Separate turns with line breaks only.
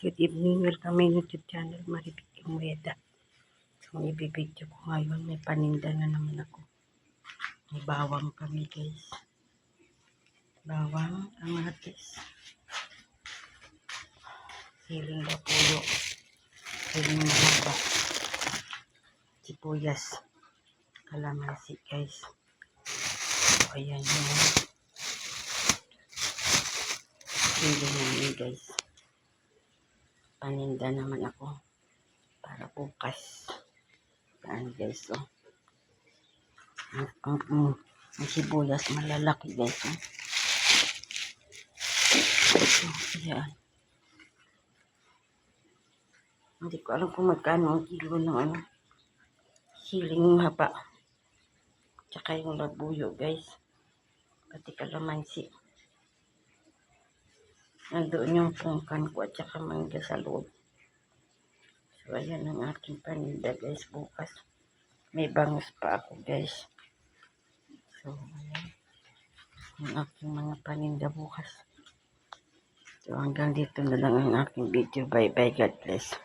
Good evening, welcome my YouTube channel, Maribik Imweda. So, ibibidyo ko ngayon, may paninda na naman ako. May bawang kami guys. Bawang, kamatis, siling lapuyo, siling mahaba, sibuyas, kalamansi guys. So, ayan yung siling namin guys. Paninda naman ako para bukas. Ayan guys, so. Ang sibuyas malalaki guys. So, ayan. Hindi ko alam kung magkano ang kilo ng siling haba. Tsaka yung labuyo guys. Pati kalamansi. Nandoon yung pungkan ko at saka mangga sa loob. So ayan ang aking paninda guys bukas. May bangus pa ako guys. So ayan. Ang aking mga paninda bukas. So hanggang dito na lang ang aking video. Bye bye, God bless.